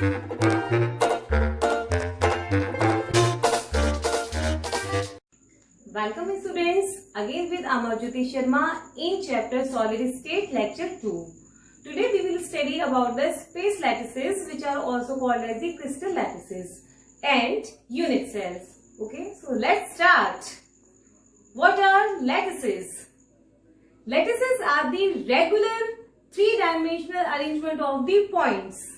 Welcome students again with Amarjyoti Sharma in chapter Solid State lecture 2. Today we will study about the space lattices which are also called as the crystal lattices and unit cells. Okay, so let's start. What are lattices? Lattices are the regular three-dimensional arrangement of the points.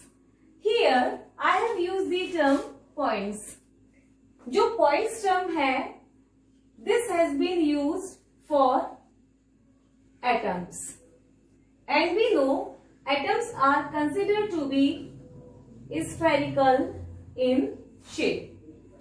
Here I have used the term points. जो points term है, this has been used for atoms, and we know atoms are considered to be spherical in shape.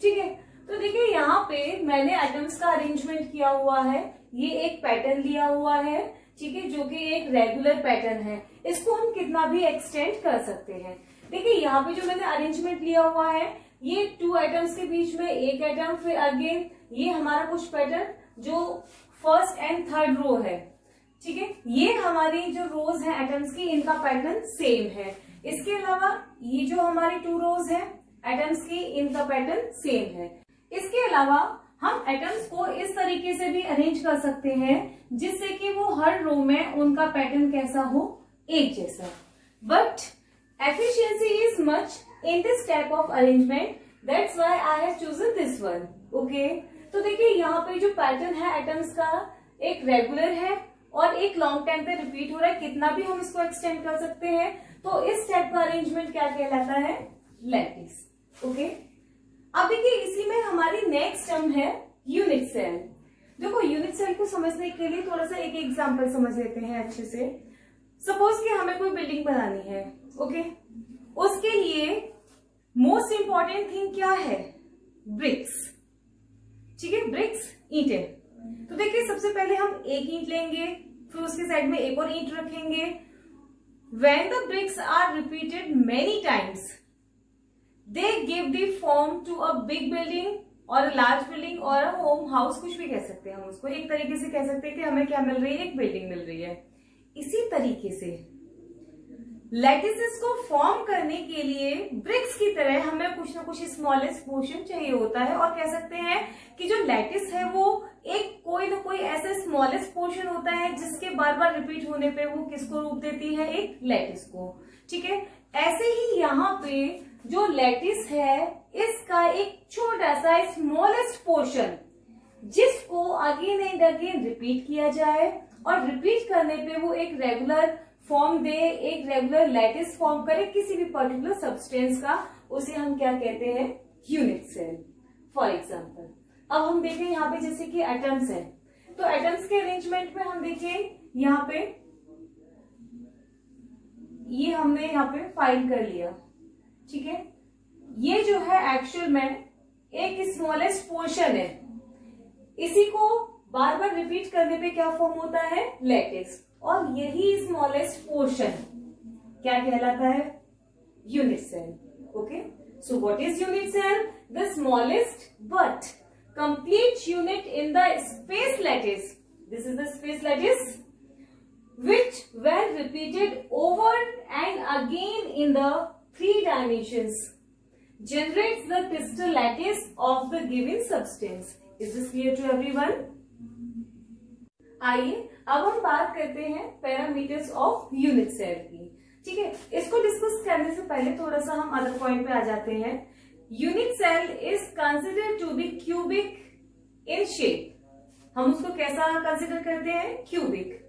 ठीक है, तो देखिए यहाँ पे मैंने atoms का अरेंजमेंट किया हुआ है. ये एक पैटर्न लिया हुआ है, ठीक है, जो कि एक रेगुलर पैटर्न है. इसको हम कितना भी एक्सटेंड कर सकते हैं. देखिए यहाँ पे जो मैंने अरेंजमेंट लिया हुआ है, ये टू एटम्स के बीच में एक एटम, फिर अगेन ये हमारा कुछ पैटर्न जो फर्स्ट एंड थर्ड रो है. ठीक है, ये हमारी जो रोज है एटम्स की, इनका पैटर्न सेम है. इसके अलावा ये जो हमारी टू रोज है एटम्स की, इनका पैटर्न सेम है. इसके अलावा हम एटम्स को इस तरीके से भी अरेंज कर सकते हैं जिससे कि वो हर रो में उनका पैटर्न कैसा हो, एक जैसा. But efficiency is much in this type of arrangement, that's why I have chosen this one. Okay, तो देखिए यहाँ पे जो पैटर्न है एटम्स का, एक रेगुलर है और एक लॉन्ग टाइम पे रिपीट हो रहा है. कितना भी हम इसको एक्सटेंड कर सकते हैं. तो इस टाइप का अरेंजमेंट क्या कहलाता है, लैटिस. ओके, अब देखिए इसी में हमारी नेक्स्ट टर्म है यूनिट सेल. देखो यूनिट सेल को समझने के लिए थोड़ा सा एक एग्जाम्पल समझ लेते हैं अच्छे से. सपोज कि हमें कोई बिल्डिंग बनानी है. ओके, उसके लिए मोस्ट इंपॉर्टेंट थिंग क्या है, ब्रिक्स. ठीक है, ब्रिक्स, ईंटें. तो देखिए सबसे पहले हम एक ईंट लेंगे, फिर उसके साइड में एक और ईंट रखेंगे. When the bricks are repeated many times, they give the form to a big building और लार्ज बिल्डिंग और अ होम हाउस, कुछ भी कह सकते हैं हम उसको. एक तरीके से कह सकते हैं कि हमें क्या मिल रही है, एक बिल्डिंग मिल रही है. इसी तरीके से लैटिसेस को फॉर्म करने के लिए ब्रिक्स की तरह हमें कुछ ना कुछ स्मॉलेस्ट पोर्शन चाहिए होता है. और कह सकते हैं कि जो लैटिस है वो एक कोई ना कोई ऐसा स्मॉलेस्ट पोर्शन होता है जिसके बार बार रिपीट होने पे वो किसको रूप देती है, एक लैटिस को. ठीक है, ऐसे ही यहाँ पे जो लैटिस है इसका एक छोटा सा स्मॉलेस्ट पोर्शन जिसको अगेन एंड अगेन रिपीट किया जाए और रिपीट करने पे वो एक रेगुलर फॉर्म दे, एक रेगुलर लैटिस फॉर्म करे किसी भी पर्टिकुलर सब्सटेंस का, उसे हम क्या कहते हैं, यूनिट सेल. फॉर एग्जांपल अब हम देखें यहाँ पे जैसे कि एटम्स है, तो एटम्स के अरेंजमेंट में हम देखें यहाँ पे ये हमने यहाँ पे फाइल कर लिया. ठीक है, ये जो है एक्चुअल में एक स्मॉलेस्ट पोर्शन है. इसी को बार बार रिपीट करने पे क्या फॉर्म होता है, लैटिस. और यही स्मॉलेस्ट पोर्शन क्या कहलाता है, unit cell. Okay, so what is unit cell, the smallest but complete unit in the space lattice. This is the space lattice which when repeated over and again in the three dimensions generates the crystal lattice of the given substance. Is this clear to everyone? आइए अब हम बात करते हैं parameters of unit cell की. ठीक है, इसको डिस्कस करने से पहले थोड़ा सा हम अदर पॉइंट पे आ जाते हैं. Unit cell is considered to be cubic in shape. हम उसको कैसा कंसिडर करते हैं, क्यूबिक.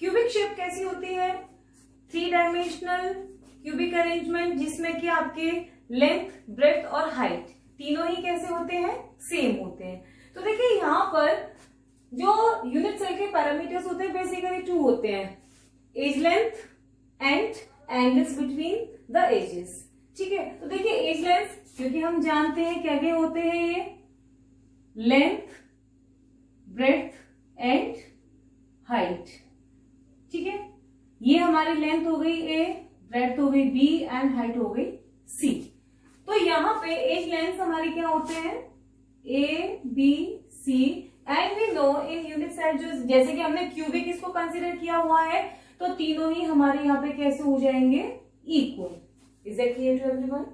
क्यूबिक शेप कैसी होती है, थ्री डायमेंशनल क्यूबिक अरेंजमेंट जिसमें कि आपके लेंथ, ब्रेड्थ और हाइट तीनों ही कैसे होते हैं, सेम होते हैं. तो देखिए यहाँ पर जो यूनिट सेल के पैरामीटर्स होते हैं बेसिकली टू होते हैं, edge length and angles between the edges. ठीक है, तो देखिए एज लेंथ, क्योंकि हम जानते हैं क्या क्या होते हैं, ये लेंथ, ब्रेड्थ एंड हाइट. ठीक है, ये हमारी लेंथ हो गई ए, ब्रेड्थ हो गई बी एंड हाइट हो गई सी. तो यहाँ पे एज लेंथ हमारी क्या होते हैं, A B C. And we know in unit cell जो जैसे कि हमने क्यूबिक इसको कंसीडर किया हुआ है, तो तीनों ही हमारे यहाँ पे कैसे हो जाएंगे, equal. Is that clear to everyone?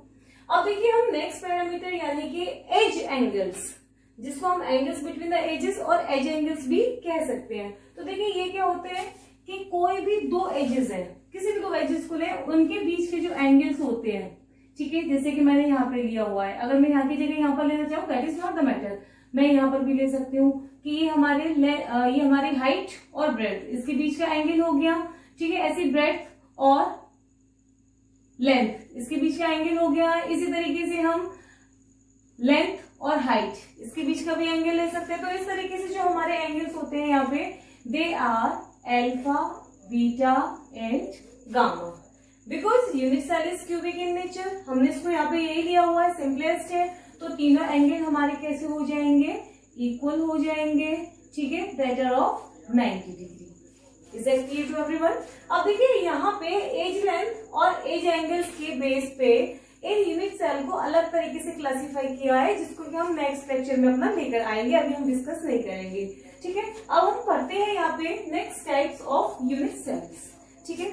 अब देखिए हम नेक्स्ट पैरामीटर यानी कि एज एंगल्स, जिसको हम एंगल्स बिटवीन द एजेस और एज एंगल्स भी कह सकते हैं। तो देखिए ये क्या होते हैं कि कोई भी दो एजेस हैं, किसी भी दो एजेस को ले, उनके बीच के जो एंगल्स होते हैं, ठीक है, जैसे कि मैंने यहाँ पे लिया हुआ है, अगर मैं यहाँ की जगह यहाँ पर लेना चाहूँ that is not the matter, मैं यहाँ पर भी ले सकती हूँ कि ये हमारी हाइट और ब्रेड्थ, इसके बीच का एंगल हो गया, ठीक है। ऐसी ब्रेड्थ और लेंथ, इसके बीच का एंगल हो गया। इसी तरीके से हम लेंथ और हाइट, इसके बीच का भी एंगल ले सकते हैं। तो इस तरीके से जो हमारे एंगल्स होते हैं यहाँ पे, they are alpha, beta and gamma. Because unit cell is cubic in nature, हमने इसको यहाँ पे यही लिया हुआ है, सिंपलेस्ट है। तो तीनों एंगल हमारे कैसे हो जाएंगे, इक्वल हो जाएंगे, ठीक है, that are of 90 degree. Is that clear to everyone? अब देखिए यहाँ पे एज लेंथ और एज एंगल्स के बेस पे इन यूनिट सेल को अलग तरीके से क्लासिफाई किया है, जिसको कि हम नेक्स्ट लेक्चर में अपना लेकर आएंगे, अभी हम डिस्कस नहीं करेंगे, ठीक है। अब हम पढ़ते हैं यहाँ पे next types of unit cells, ठीक है।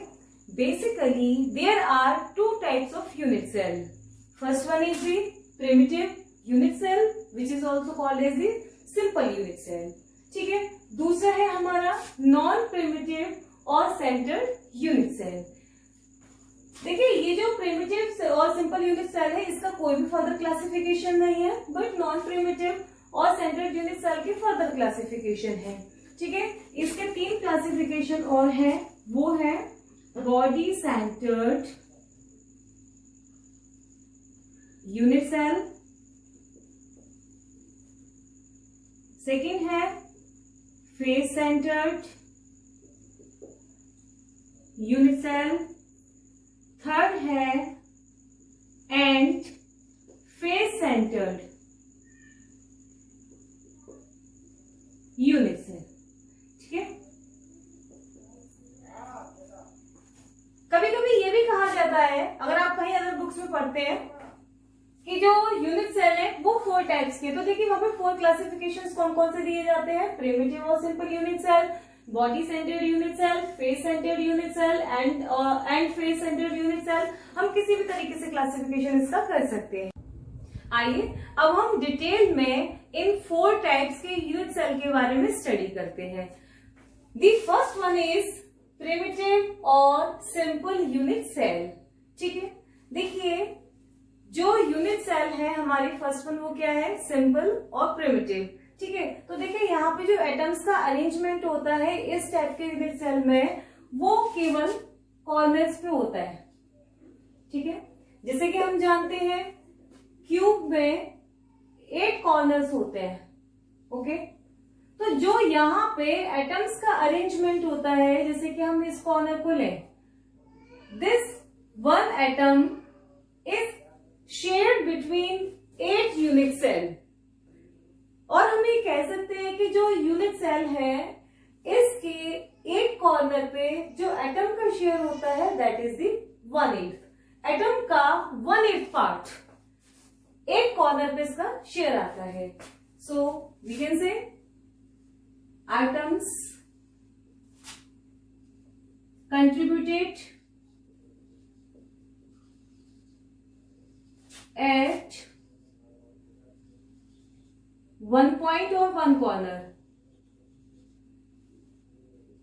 Basically there are two types of unit cell. First one is the primitive unit cell which is also called as the simple unit cell, ठीक है। दूसरा है हमारा नॉन प्रिमिटिव और centered unit cell. देखिए ये जो प्रिमिटिव और सिंपल यूनिट सेल है, इसका कोई भी फर्दर क्लासिफिकेशन नहीं है, बट नॉन प्रिमिटिव और सेंटर्ड यूनिट सेल की फर्दर क्लासिफिकेशन है, ठीक है। इसके तीन क्लासिफिकेशन और है, वो है body centred unit cell, second है face centred unit cell, third है end face centred unit cell, ठीक है। कभी कभी ये भी कहा जाता है, अगर आप कहीं अदर बुक्स में पढ़ते हैं, कि जो यूनिट सेल है वो 4 टाइप्स के। तो देखिए वहां पे 4 क्लासिफिकेशंस कौन कौन से दिए जाते हैं, प्रिमिटिव और simple unit cell, body centred unit cell, face centred unit cell and face centred unit cell. हम किसी भी तरीके से क्लासिफिकेशन इसका कर सकते हैं। आइए अब हम डिटेल में इन 4 टाइप्स के यूनिट सेल के बारे में स्टडी करते हैं। The first one is primitive और सिंपल यूनिट सेल, ठीक है। देखिए जो यूनिट सेल है हमारी फर्स्ट वन, वो क्या है, सिंपल और प्रिमिटिव, ठीक है। तो देखिए यहाँ पे जो एटम्स का अरेंजमेंट होता है इस टाइप के यूनिट सेल में, वो केवल कॉर्नर्स पे होता है, ठीक है। जैसे कि हम जानते हैं क्यूब में 8 कॉर्नर्स होते हैं, ओके। तो जो यहाँ पे एटम्स का अरेंजमेंट होता है, जैसे कि हम इस कॉर्नर को लें, this one atom is shared between 8 unit cell. और हम ये कह सकते हैं कि जो यूनिट सेल है इसके एक कॉर्नर पे जो एटम का शेयर होता है दैट इज द 1/8। एटम का 1/8 पार्ट एक कॉर्नर पे इसका शेयर आता है। So we can say atoms contributed at one point or one corner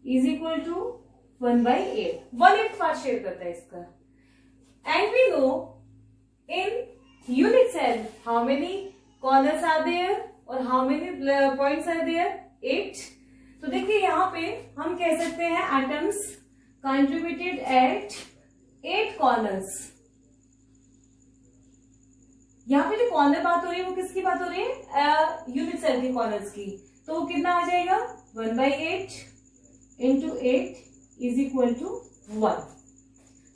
is equal to 1/8. 1/8 part share करता है इसका। And we know in unit cell how many corners are there और how many points are there? 8। तो देखिए यहाँ पे हम कह सकते हैं एटम्स कंट्रीब्यूटेड एट 8 कॉर्नर्स। यहाँ पे जो कॉर्नर बात हो रही है वो किसकी बात हो रही है, यूनिट सेल के कॉर्नर्स की। तो वो कितना आ जाएगा, 1/8 into 8 इज इक्वल टू 1।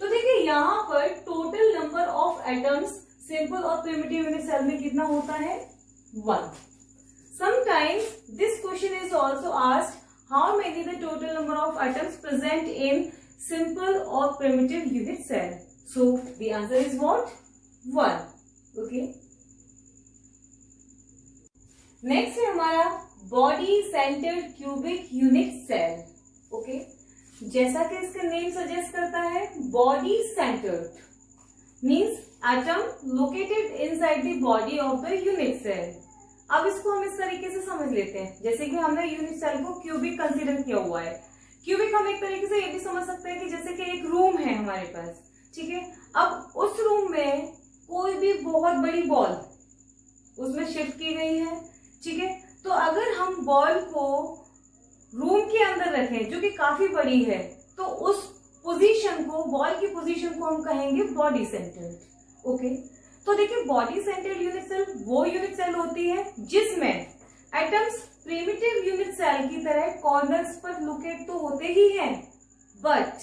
तो देखिए यहाँ पर total number of atoms simple और प्रिमिटिव यूनिट सेल में कितना होता है, 1। Sometimes this question is also asked how many the total number of atoms present in simple or primitive unit cell. So the answer is what? 1. Okay. Next है हमारा body centered cubic unit cell. Okay. जैसा कि इसका name suggest करता है body centered, means atom located inside the body of the unit cell. अब इसको हम इस तरीके से समझ लेते हैं, जैसे कि हमने यूनिट सेल को क्यूबिक कंसीडर किया हुआ है। क्यूबिक हम एक तरीके से ये भी समझ सकते हैं कि जैसे कि एक रूम है हमारे पास, ठीक है। अब उस रूम में कोई भी बहुत बड़ी बॉल उसमें शिफ्ट की गई है, ठीक है। तो अगर हम बॉल को रूम के अंदर रखें जो कि काफी बड़ी है, तो उस पोजीशन को, बॉल की पोजीशन को हम कहेंगे बॉडी सेंटर्ड। ओके, तो देखिए बॉडी सेंटर्ड यूनिट सेल वो यूनिट सेल होती है जिसमें एटम्स प्रिमिटिव यूनिट सेल की तरह कॉर्नर्स पर लोकेट तो होते ही हैं, but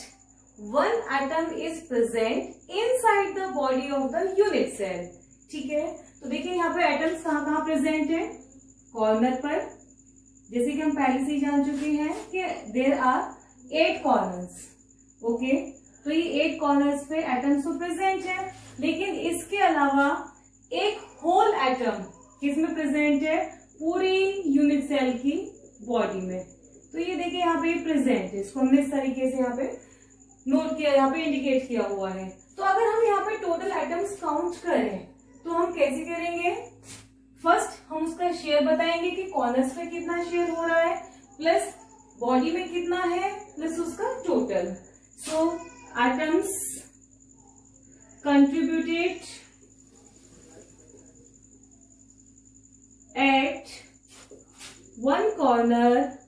one atom is present inside the body of the unit cell, ठीक है। तो देखिए यहाँ पे एटम्स कहाँ कहाँ प्रेजेंट है, कॉर्नर पर, जैसे कि हम पहले से ही जान चुके हैं कि देयर आर 8 कॉर्नर्स। ओके, तो ये 8 कॉर्नर्स पे एटम्स तो प्रेजेंट है, लेकिन इसके अलावा एक होल एटम किसमें प्रेजेंट है, पूरी यूनिट सेल की बॉडी में। तो ये देखिए यहाँ पे प्रेजेंट है, इसको हमने इस तरीके से यहाँ पे नोट किया, यहाँ पे इंडिकेट किया हुआ है। तो अगर हम यहाँ पे टोटल एटम्स काउंट करें तो हम कैसे करेंगे, फर्स्ट हम उसका शेयर बताएंगे कि कॉर्नर्स पे कितना शेयर हो रहा है, प्लस बॉडी में कितना है, प्लस उसका total. So atoms contributed at one corner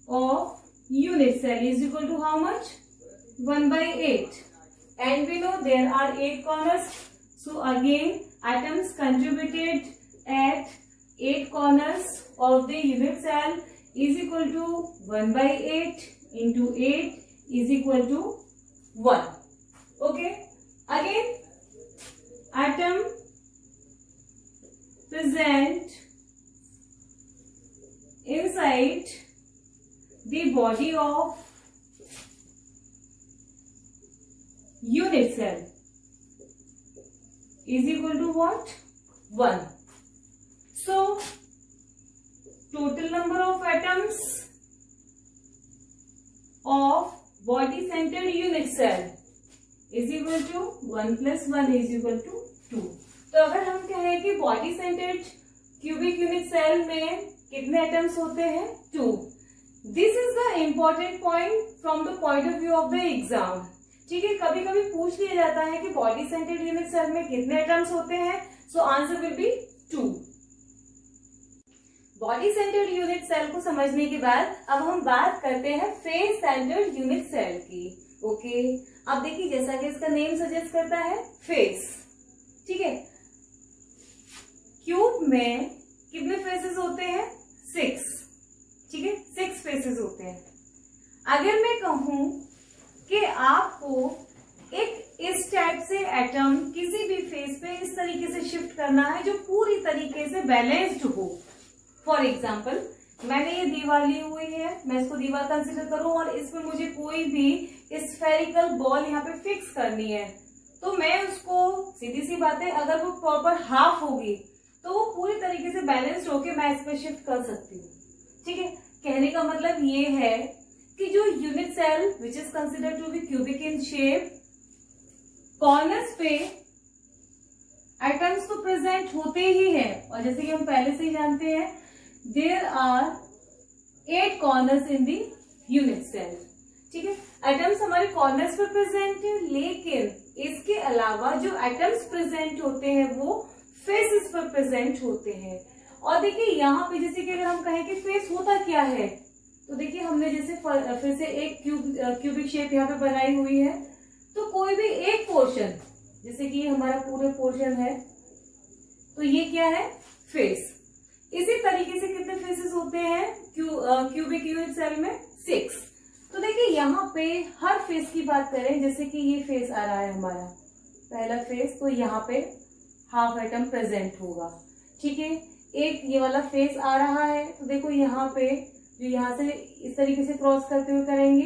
of unit cell is equal to how much, 1/8, and we know there are 8 corners, so again atoms contributed at 8 corners of the unit cell is equal to 1/8 into 8 is equal to 1. Okay, again atom present inside the body of unit cell is equal to what, 1. So total number of atoms of body centered unit cell is equal to 1 plus 1 is equal to 2. तो अगर हम कहें कि body centered cubic unit cell में कितने atoms होते हैं, 2. This is the important point from the point of view of the exam, ठीक है। कभी कभी पूछ लिया जाता है कि बॉडी सेंटर्ड यूनिट सेल में कितने एटम्स होते हैं, so answer will be 2. Body centred unit cell को समझने के बाद अब हम बात करते हैं फेस सेंटर्ड यूनिट सेल की। ओके, अब देखिए जैसा कि इसका नेम सजेस्ट करता है, फेस, ठीक है। क्यूब में कितने फेसेस होते हैं, 6, ठीक है, 6 फेसेस होते हैं। अगर मैं कहूं कि आपको एक इस टाइप से एटम किसी भी फेस पे इस तरीके से शिफ्ट करना है जो पूरी तरीके से बैलेंस्ड हो, फॉर एग्जाम्पल मैंने ये दीवार ली हुई है, मैं इसको दीवार कंसीडर करूं और इसमें मुझे कोई भी स्फेरिकल बॉल यहाँ पे फिक्स करनी है, तो मैं उसको, सीधी सी बात है, अगर वो प्रॉपर हाफ होगी तो वो पूरी तरीके से बैलेंस्ड होके मैं इस पे शिफ्ट कर सकती हूँ, ठीक है। कहने का मतलब ये है कि जो unit cell which is considered to be cubic in shape, corners पे एटम्स तो प्रेजेंट होते ही हैं, और जैसे कि हम पहले से ही जानते हैं there are 8 corners in the unit cell, ठीक है। एटम्स हमारे कॉर्नर्स पर प्रेजेंट है, लेकिन इसके अलावा जो एटम्स प्रेजेंट होते हैं वो फेसेस पर प्रेजेंट होते हैं। और देखिए यहाँ पे जैसे कि अगर हम कहें कि फेस होता क्या है, तो देखिए हमने जैसे फिर से एक क्यूबिक शेप यहाँ पे बनाई हुई है, तो कोई भी एक पोर्शन, जैसे कि हमारा पूरा पोर्शन है, तो ये क्या है, फेस। इसी तरीके से कितने फेसेस होते हैं क्यूबिक यूनिट सेल में, 6। तो देखिए यहाँ पे हर फेस की बात करें, जैसे कि ये फेस आ रहा है हमारा पहला फेस, तो यहाँ पे हाफ एटम प्रेजेंट होगा, ठीक है। एक ये वाला फेस आ रहा है, तो देखो यहाँ पे जो यहाँ से इस तरीके से क्रॉस करते हुए करेंगे,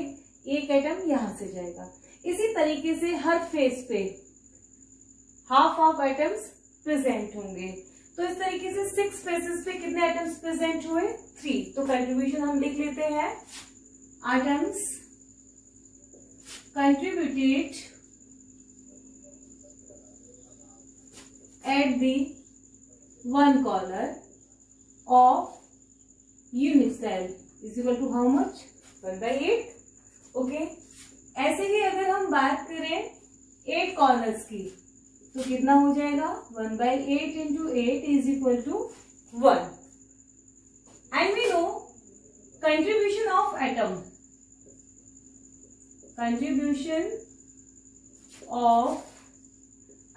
एक एटम यहाँ से जाएगा। इसी तरीके से हर फेस पे हाफ एटम्स प्रेजेंट होंगे। तो इस तरीके से 6 फेसेस पे कितने एटम्स प्रेजेंट हुए, 3। तो कंट्रीब्यूशन हम लिख लेते हैं, atoms contributed at the one corner of unit cell is equal to how much? 1/8. Okay, ऐसे ही अगर हम बात करें 8 कॉर्नर्स की तो कितना हो जाएगा? 1/8 into 8 is equal to 1. And we know contribution of atom. Contribution of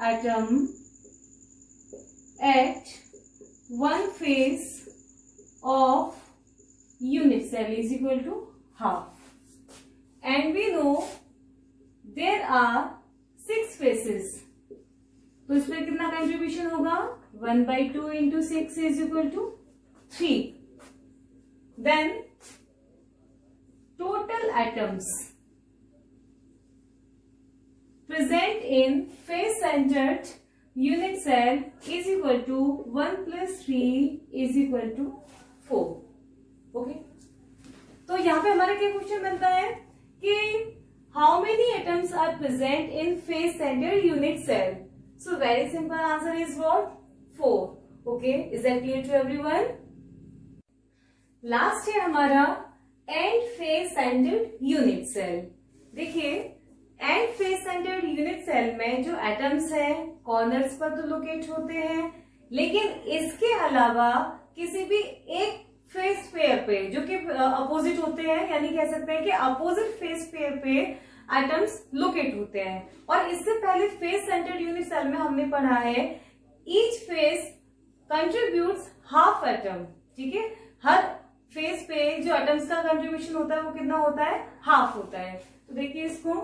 atom at one face of unit cell is equal to half. And we know there are 6 faces. तो इसमें कितना कंट्रीब्यूशन होगा? 1/2 into 6 is equal to 3. Then total atoms present in face-centered unit cell is equal to 1 plus 3 is equal to 4. Okay, तो यहाँ पे हमारा क्या question बनता है कि how many atoms are present in face-centered unit cell? So very simple answer is what? 4. Okay, is that clear to everyone? Last है हमारा एंड face-centered unit cell. देखिए, एंड face-centered unit cell में जो atoms हैं corners पर तो locate होते हैं, लेकिन इसके अलावा किसी भी एक फेस पेयर पे जो कि अपोजिट होते हैं, यानी कह सकते हैं कि अपोजिट फेस पेयर पे एटम्स लोकेट होते हैं. और इससे पहले face-centered unit cell में हमने पढ़ा है each face contributes half atom. ठीक है, हर फेस पे जो एटम्स का कंट्रीब्यूशन होता है वो कितना होता है? हाफ होता है. तो देखिए इसको,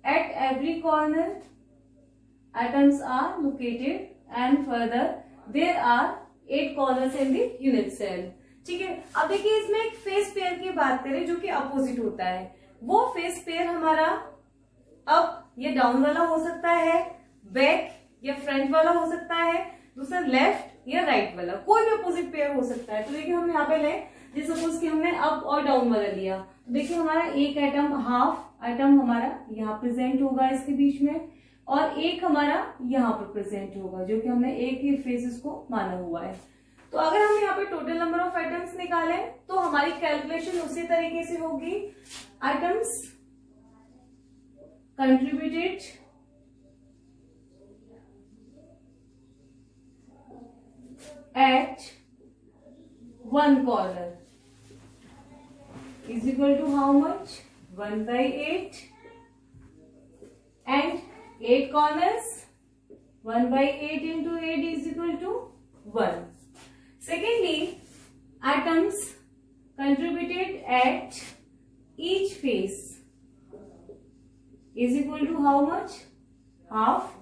at every corner atoms are located and further there are 8 corners in the unit cell. ठीक है, अब देखिए इसमें एक फेस पेयर की बात करें जो कि अपोजिट होता है. वो फेस पेयर हमारा अप या डाउन वाला हो सकता है, बैक या फ्रंट वाला हो सकता है, दूसरा लेफ्ट या राइट वाला, कोई भी अपोजिट पेयर हो सकता है. तो देखिए हम यहाँ पे लें, जैसे सपोज कि हमने अप और डाउन वाला लिया, तो देखिए हमारा एक एटम, हाफ एटम हमारा यहाँ प्रेजेंट होगा इसके बीच में, और एक हमारा यहाँ पर प्रेजेंट होगा जो कि हमने एक ही फेसेस को माना हुआ है. तो अगर हम यहाँ पे टोटल नंबर ऑफ एटम्स निकालें तो हमारी कैलकुलेशन उसी तरीके से होगी. Atoms contributed at one corner is equal to how much? 1/8. And 8 corners, 1/8 into 8 is equal to 1. Secondly, atoms contributed at each face is equal to how much? Half.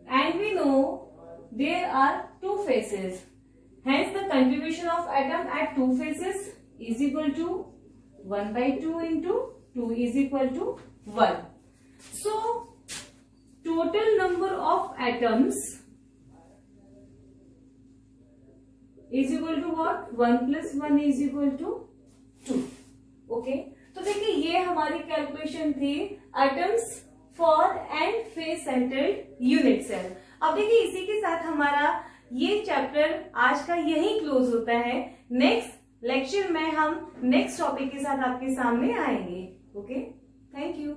And we know there are 2 faces. Hence, the contribution of atom at 2 faces is equal to 1/2 into 2 is equal to 1. So, total number of atoms is equal to what? 1 plus 1 is equal to 2. Okay? तो देखिए ये हमारी calculation थी atoms for and face-centered unit cell. अब देखिए इसी के साथ हमारा ये चैप्टर आज का यही क्लोज होता है. नेक्स्ट लेक्चर में हम नेक्स्ट टॉपिक के साथ आपके सामने आएंगे. Okay, thank you.